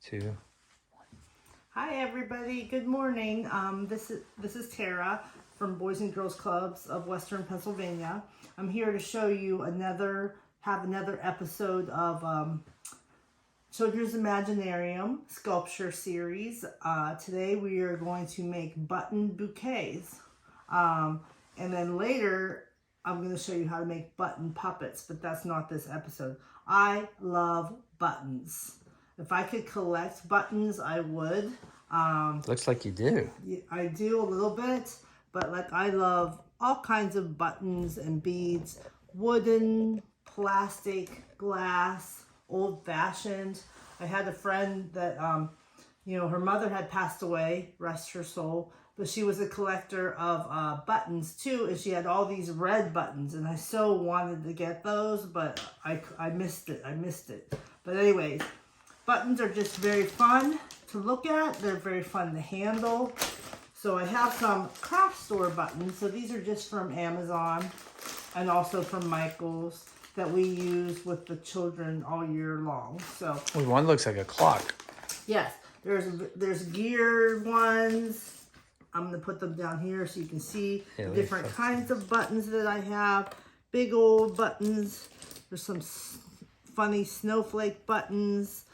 2. Hi everybody, good morning. This is Tara from Boys and Girls Clubs of Western Pennsylvania. I'm here to show you another episode of Children's Imaginarium sculpture series. Today we are going to make button bouquets. And then later I'm going to show you how to make button puppets, but that's not this episode. I love buttons. If I could collect buttons, I would. Looks like you do. I do a little bit, but like I love all kinds of buttons and beads, wooden, plastic, glass, old-fashioned. I had a friend that, her mother had passed away, rest her soul, but she was a collector of buttons too, and she had all these red buttons, and I so wanted to get those, but I missed it. But anyways, buttons are just very fun to look at. They're very fun to handle. So I have some craft store buttons. So these are just from Amazon and also from Michael's that we use with the children all year long. So One looks like a clock. yes, there's geared ones. I'm going to put them down here so you can see the different kinds of buttons that I have. Big old buttons. There's some funny snowflake buttons.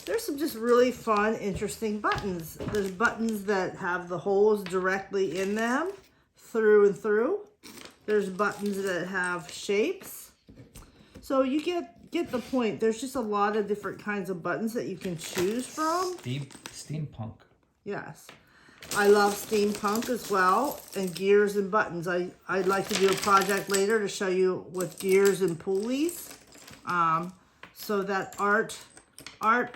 There's some just really fun, interesting buttons. There's buttons that have the holes directly in them, through and through. There's buttons that have shapes. So you get the point. There's just a lot of different kinds of buttons that you can choose from. Steampunk. Yes. I love steampunk as well, and gears and buttons. I'd like to do a project later to show you with gears and pulleys. So that art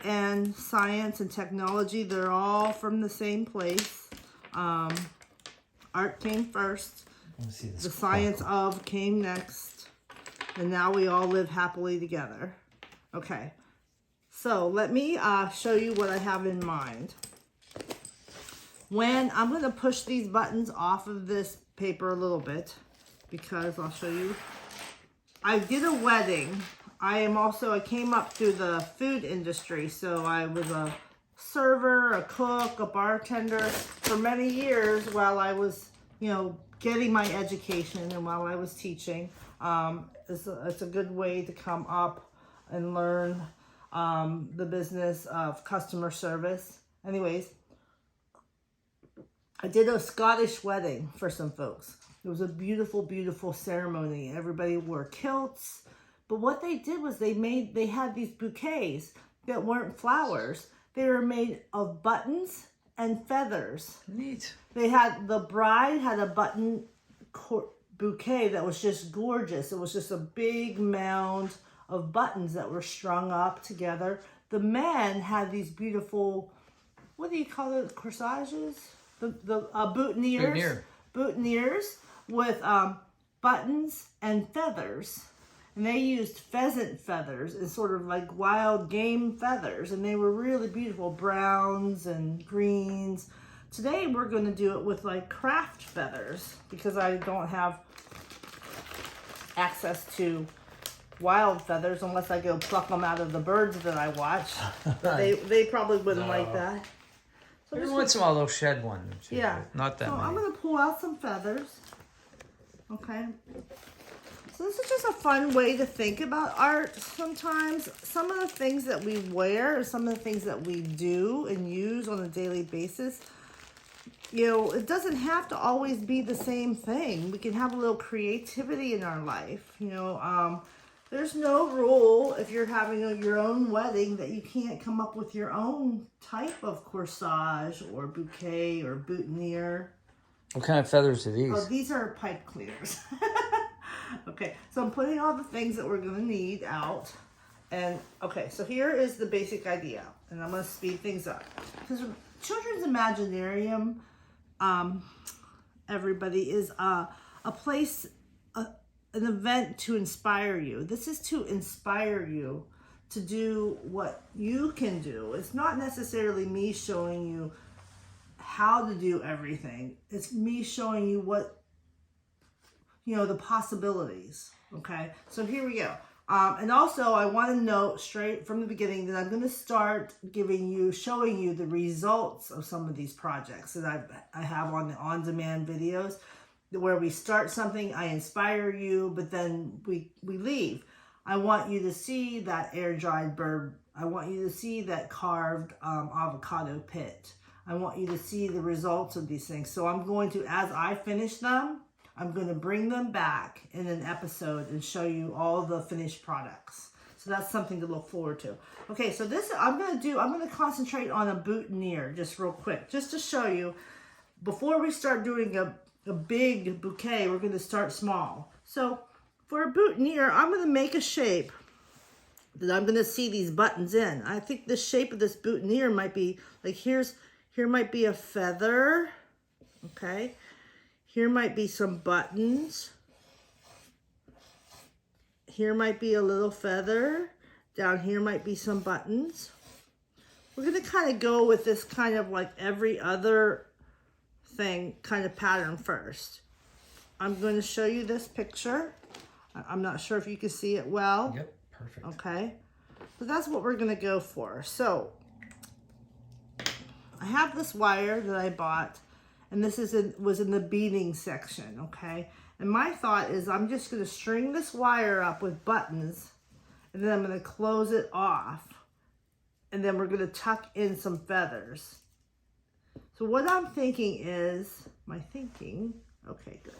and science and technology, they're all from the same place. Art came first. The science of came next. And now we all live happily together. Okay. So let me show you what I have in mind. When I'm going to push these buttons off of this paper a little bit, because I'll show you. I did a wedding. I came up through the food industry, so I was a server, a cook, a bartender for many years while I was, getting my education and while I was teaching. It's a good way to come up and learn the business of customer service. Anyways, I did a Scottish wedding for some folks. It was a beautiful, beautiful ceremony. Everybody wore kilts. But what they did was they had these bouquets that weren't flowers. They were made of buttons and feathers. Neat. The bride had a button bouquet that was just gorgeous. It was just a big mound of buttons that were strung up together. The men had these beautiful, what do you call it, corsages? The boutonnieres. Boutonnieres with buttons and feathers. And they used pheasant feathers and sort of like wild game feathers. And they were really beautiful, browns and greens. Today we're going to do it with like craft feathers because I don't have access to wild feathers unless I go pluck them out of the birds that I watch. They probably wouldn't like that. So Every once in a while they'll shed one. Yeah. Not that many. I'm going to pull out some feathers. Okay. So this is just a fun way to think about art sometimes. Some of the things that we wear, some of the things that we do and use on a daily basis, it doesn't have to always be the same thing. We can have a little creativity in our life. There's no rule if you're having your own wedding that you can't come up with your own type of corsage or bouquet or boutonniere. What kind of feathers are these? Oh, these are pipe cleaners. Okay, so I'm putting all the things that we're going to need out. And, okay, so here is the basic idea. And I'm going to speed things up. Because Children's Imaginarium, everybody, is a place, an event to inspire you. This is to inspire you to do what you can do. It's not necessarily me showing you how to do everything. It's me showing you what, the possibilities. Okay, so here we go. And also, I want to note straight from the beginning that I'm going to start showing you the results of some of these projects that I have on the on-demand videos, where we start something, I inspire you, but then we leave. I want you to see that air-dried bird. I want you to see that carved avocado pit. I want you to see the results of these things. So I'm going to, as I finish them, I'm going to bring them back in an episode and show you all the finished products. So that's something to look forward to. Okay, so this I'm going to concentrate on a boutonniere just real quick, just to show you. Before we start doing a big bouquet, we're going to start small. So for a boutonniere, I'm going to make a shape that I'm going to see these buttons in. I think the shape of this boutonniere might be like here might be a feather, okay? Here might be some buttons. Here might be a little feather. Down here might be some buttons. We're going to kind of go with this kind of like every other thing kind of pattern first. I'm going to show you this picture. I'm not sure if you can see it well. Yep, perfect. Okay. So that's what we're going to go for. So I have this wire that I bought. And this was in the beading section, okay? And my thought is I'm just going to string this wire up with buttons, and then I'm going to close it off, and then we're going to tuck in some feathers. So what I'm thinking is, okay, good.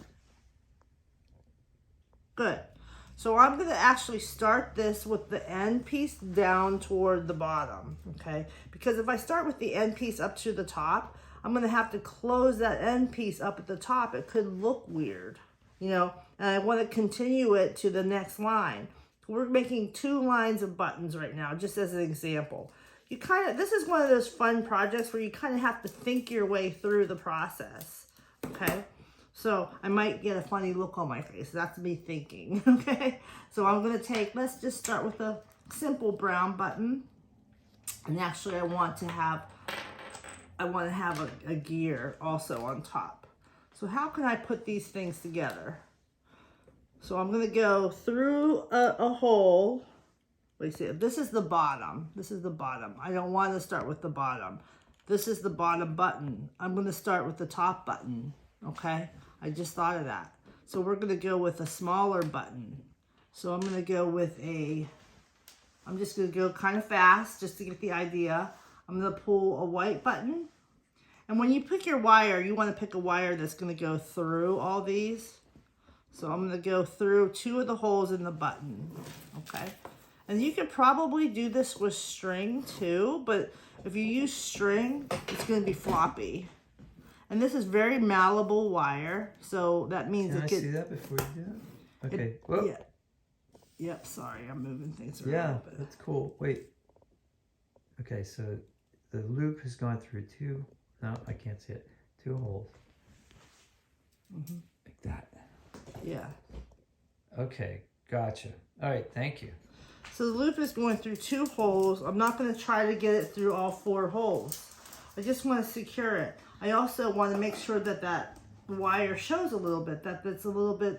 Good. So I'm going to actually start this with the end piece down toward the bottom, okay? Because if I start with the end piece up to the top, I'm going to have to close that end piece up at the top. It could look weird, you know, and I want to continue it to the next line. We're making 2 lines of buttons right now, just as an example. This is one of those fun projects where you kind of have to think your way through the process, okay? So I might get a funny look on my face. That's me thinking, okay? So I'm going to let's just start with a simple brown button. And actually I want to have a gear also on top. So how can I put these things together? So I'm going to go through a hole. Wait, see, this is the bottom. This is the bottom. I don't want to start with the bottom. This is the bottom button. I'm going to start with the top button, okay? I just thought of that. So we're going to go with a smaller button. So I'm going to go with I'm just going to go kind of fast just to get the idea. I'm going to pull a white button. And when you pick your wire, you want to pick a wire that's going to go through all these. So I'm going to go through 2 of the holes in the button. Okay. And you could probably do this with string too, but if you use string, it's going to be floppy. And this is very malleable wire, so that means Can I see that before you do it? Okay. Whoa. Yeah. Yep, sorry, I'm moving things around. Yeah, that's cool. Wait. Okay, so the loop has gone through 2. No, I can't see it. 2 holes. Like that. Yeah. Okay, gotcha. All right, thank you. So the loop is going through 2 holes. I'm not going to try to get it through all 4 holes. I just want to secure it. I also want to make sure that that wire shows a little bit, that it's a little bit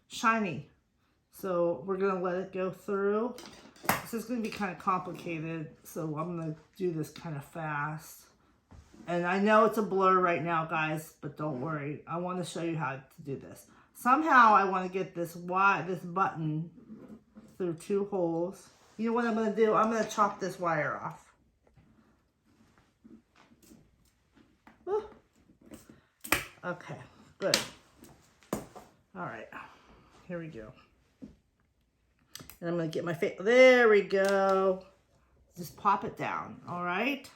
shiny. So we're going to let it go through. This is going to be kind of complicated, so I'm going to do this kind of fast. And I know it's a blur right now, guys, but don't worry. I want to show you how to do this. Somehow I want to get this button through 2 holes. You know what I'm going to do? I'm going to chop this wire off. Woo. Okay, good. All right, here we go. And I'm going to get my face. There we go. Just pop it down, all right?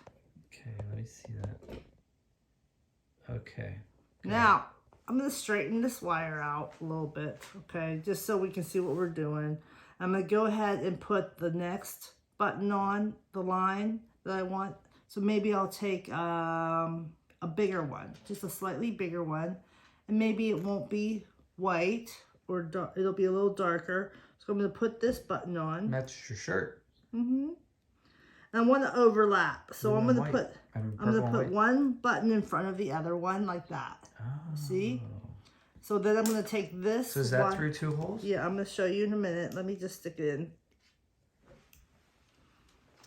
Okay, let me see that. Okay. Now, I'm going to straighten this wire out a little bit, okay? Just so we can see what we're doing. I'm going to go ahead and put the next button on the line that I want. So maybe I'll take a bigger one, just a slightly bigger one. And maybe it won't be white, or dark, it'll be a little darker. So I'm going to put this button on. Matches your shirt. Mm-hmm. And I want to overlap. So I'm going to put one button in front of the other one like that. Oh. See? So then I'm going to take this. So is that through 2 holes? Yeah, I'm going to show you in a minute. Let me just stick it in.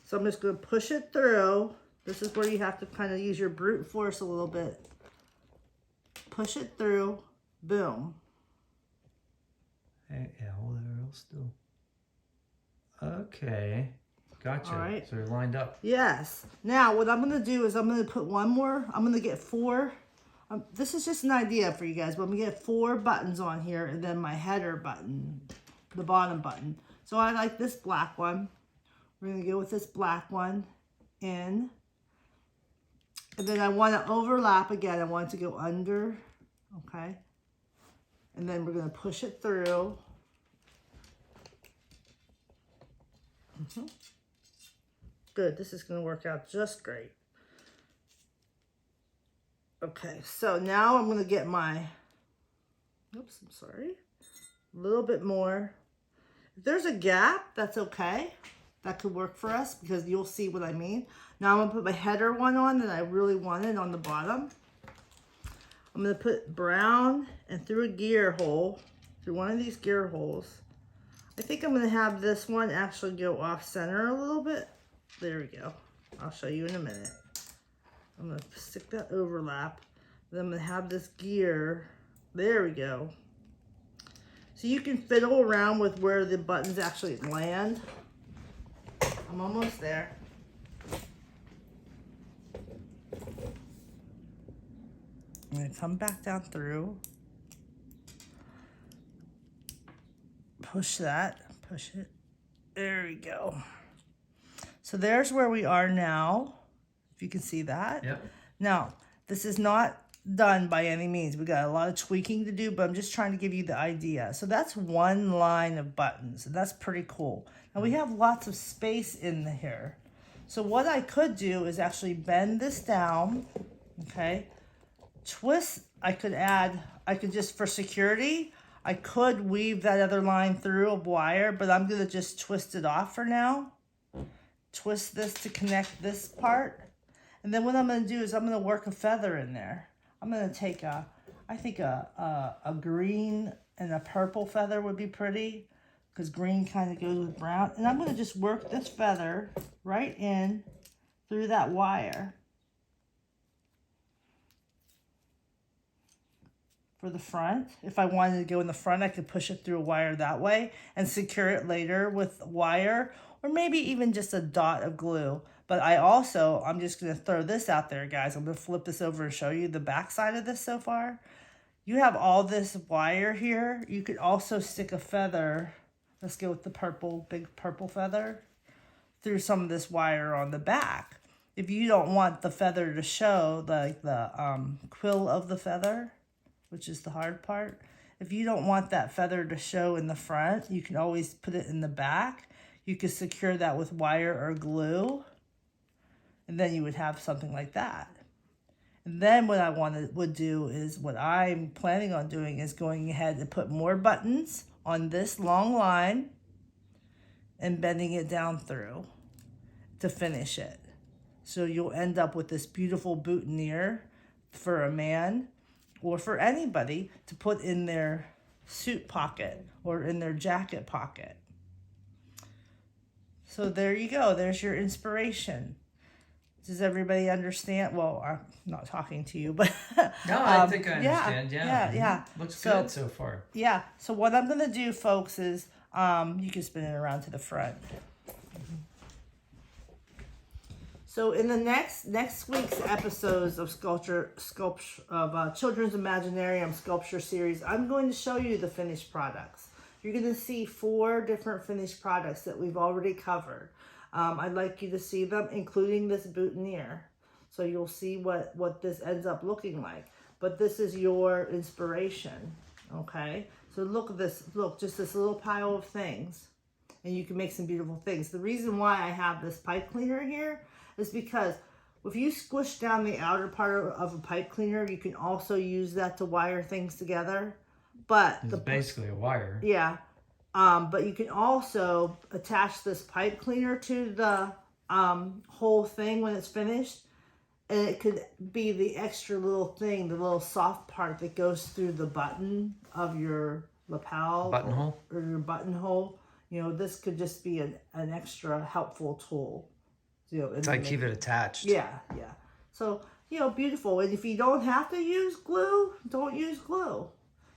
So I'm just going to push it through. This is where you have to kind of use your brute force a little bit. Push it through. Boom. Hey, yeah, hold it real still. Okay. Gotcha. All right. So they're lined up. Yes. Now what I'm going to do is I'm going to put one more. I'm going to get 4. This is just an idea for you guys, but I'm going to get 4 buttons on here and then my header button, the bottom button. So I like this black one. We're going to go with this black one in. And then I want to overlap again. I want it to go under. Okay. And then we're going to push it through. Good. This is going to work out just great. Okay. So now I'm going to get my, oops, I'm sorry. A little bit more. If there's a gap, that's okay. That could work for us because you'll see what I mean. Now I'm going to put my header one on that I really wanted on the bottom. I'm going to put brown and through a gear hole, through one of these gear holes. I think I'm going to have this one actually go off center a little bit. There we go. I'll show you in a minute. I'm going to stick that overlap. Then I'm going to have this gear. There we go. So you can fiddle around with where the buttons actually land. I'm almost there. I'm going to come back down through. Push that. Push it. There we go. So there's where we are now. If you can see that. Yep. Now, this is not done by any means. We got a lot of tweaking to do, but I'm just trying to give you the idea. So that's one line of buttons, and that's pretty cool. Now we have lots of space in here. So what I could do is actually bend this down, okay? Twist, I could just, for security, I could weave that other line through a wire, but I'm gonna just twist it off for now. Twist this to connect this part. And then what I'm gonna do is I'm gonna work a feather in there. I'm gonna take I think a green and a purple feather would be pretty because green kind of goes with brown. And I'm gonna just work this feather right in through that wire. For the front. If I wanted to go in the front, I could push it through a wire that way and secure it later with wire or maybe even just a dot of glue. But I'm just going to throw this out there, guys. I'm going to flip this over and show you the back side of this so far. You have all this wire here. You could also stick a feather. Let's go with the purple, big purple feather through some of this wire on the back. If you don't want the feather to show, like the quill of the feather, which is the hard part. If you don't want that feather to show in the front, you can always put it in the back. You could secure that with wire or glue. And then you would have something like that. And then what I would do is what I'm planning on doing is going ahead and put more buttons on this long line and bending it down through to finish it. So you'll end up with this beautiful boutonniere for a man or for anybody to put in their suit pocket or in their jacket pocket. So there you go. There's your inspiration. Does everybody understand? Well, I'm not talking to you, but no, I think I understand. Yeah. Looks good so far. Yeah. So what I'm gonna do, folks, is you can spin it around to the front. So in the next week's episodes of Children's Imaginarium Sculpture Series, I'm going to show you the finished products. You're going to see 4 different finished products that we've already covered. I'd like you to see them, including this boutonniere. So you'll see what this ends up looking like. But this is your inspiration, okay? So look at this, just this little pile of things. And you can make some beautiful things. The reason why I have this pipe cleaner here is because if you squish down the outer part of a pipe cleaner, you can also use that to wire things together. But it's basically a wire. Yeah. But you can also attach this pipe cleaner to the whole thing when it's finished. And it could be the extra little thing, the little soft part that goes through the button of your lapel. Buttonhole? Or your buttonhole. You know, this could just be an extra helpful tool. You know, It's like keep it attached. Yeah, yeah. So, you know, beautiful. And if you don't have to use glue, don't use glue.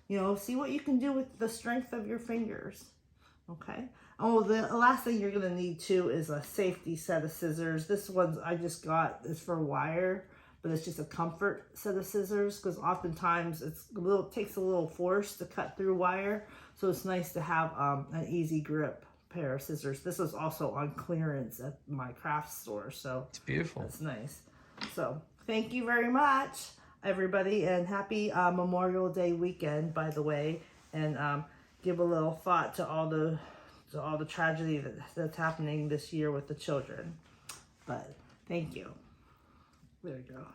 You know, see what you can do with the strength of your fingers. Okay. Oh, the last thing you're going to need too is a safety set of scissors. This one I just got is for wire, but it's just a comfort set of scissors because oftentimes it takes a little force to cut through wire. So it's nice to have an easy grip pair of scissors. This is also on clearance at my craft store. So it's beautiful. That's nice. So thank you very much, everybody, and happy Memorial Day weekend, by the way. And give a little thought to all the tragedy that's happening this year with the children. But thank you. There you go.